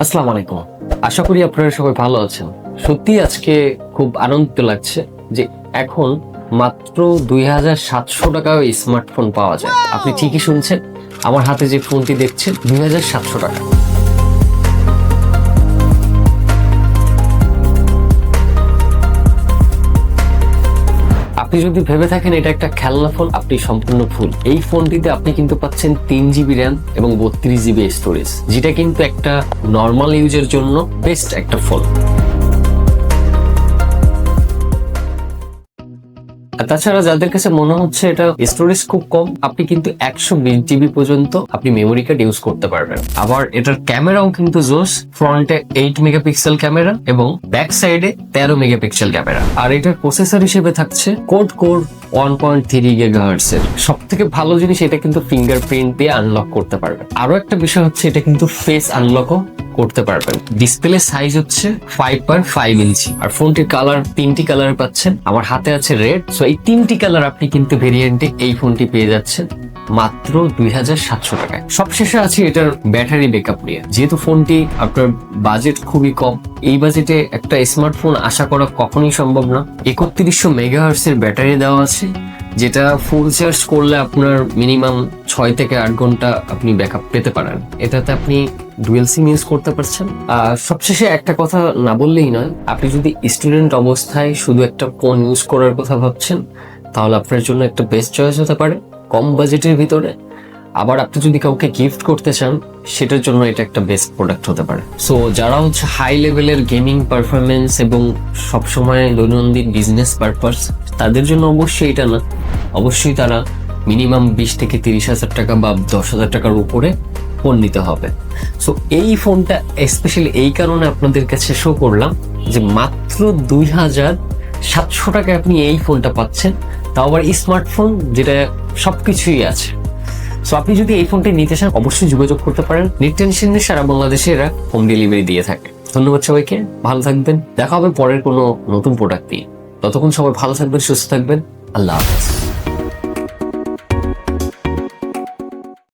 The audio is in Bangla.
আসসালামু আলাইকুম। আশা করি আপনারা সবাই ভালো আছেন। সত্যি আজকে খুব আনন্দিত লাগছে যে এখন মাত্র 2700 টাকায় স্মার্টফোন পাওয়া যায়। আপনি ঠিকই শুনছেন, আমার হাতে যে ফোনটি দেখছেন 2700 টাকা। আপনি যদি ভেবে থাকেন এটা একটা খেলনা ফোন, আপনি সম্পূর্ণ ভুল। এই ফোনটিতে আপনি কিন্তু পাচ্ছেন 3GB র্যাম এবং 32GB স্টোরেজ, যেটা কিন্তু একটা নর্মাল ইউজের জন্য বেস্ট একটা ফোন। আর তাছাড়া যাদের কাছে মনে হচ্ছে এটা স্টোরেজ খুব কম, আপনি কিন্তু 120GB পর্যন্ত আপনি মেমোরি কার্ড ইউজ করতে পারবেন। আবার এটার ক্যামেরাও কিন্তু জোস, ফ্রন্টে 8 মেগাপিক্সেল ক্যামেরা এবং ব্যাক সাইডে 13 মেগাপিক্সেল ক্যামেরা। আর এটার প্রসেসর হিসেবে থাকছে কোর 1.3 GHz এর। সব থেকে ভালো জিনিস, এটা কিন্তু ফিঙ্গারপ্রিন্ট দিয়ে আনলক করতে পারবেন। আরো একটা বিষয় হচ্ছে এটা কিন্তু ফেস আনলকও করতে পারবেন। ডিসপ্লে সাইজ হচ্ছে 5.5 ইঞ্চি আর ফোনটির কালার 3টি কালার পাচ্ছেন। আমার হাতে আছে রেড, সো এই 3টি কালার আপনি কিন্তু ভেরিয়েন্টে এই ফোনটি পেয়ে যাচ্ছেন মাত্র 2700 টাকায়। সবশেষে আছে এটার ব্যাটারি ব্যাকআপ নিয়ে। যেহেতু ফোনটি আপনার বাজেট খুবই কম, এই বাজেটে একটা স্মার্টফোন আশা করা কখনোই সম্ভব না। 3100 মেগাহার্টজ এর ব্যাটারি দেওয়া আছে, যেটা ফুল চার্জ করলে আপনার মিনিমাম 6 থেকে 8 ঘন্টা আপনি ব্যাকআপ পেতে পারেন। এটাতে আপনি ডুয়েল সিম ইউজ করতে পারছেন। সবশেষে একটা কথা না বললেই নয়, আপনি যদি স্টুডেন্ট অবস্থায় শুধু একটা ফোন ইউজ করার কথা ভাবছেন, তাহলে আপনার জন্য একটা বেস্ট চয়েস হতে পারে কম বাজেটের ভিতরে। আবার আপনি যদি কাউকে গিফট করতে চান, সেটার জন্য এটা একটা বেস্ট প্রোডাক্ট হতে পারে। সো যারা হচ্ছে হাই লেভেলের গেমিং পারফরমেন্স এবং সবসময় দৈনন্দিন বিজনেস পারপাস, তাদের জন্য অবশ্যই এটা না, অবশ্যই তারা মিনিমাম 20 থেকে 30,000 টাকা বা 10,000 টাকার উপরে ফোন নিতে হবে। সো এই ফোনটা স্পেশালি এই কারণে আপনাদের কাছে শো করলাম যে মাত্র 2700 টাকায় আপনি এই ফোনটা পাচ্ছেন, তাও আবার স্মার্টফোন যেটা সবকিছুই আছে। সো আপনি যদি এই ফোনটি নিতে চান, অবশ্যই যোগাযোগ করতে পারেন। নেট টেনশনে সারা বাংলাদেশে এরা হোম ডেলিভারি দিয়ে থাকে। ধন্যবাদ সবাইকে, ভালো থাকবেন। দেখা হবে পরের কোনো নতুন প্রোডাক্ট নিয়ে। ততক্ষণ সবাই ভালো থাকবেন, সুস্থ থাকবেন। আল্লাহ হাফেজ।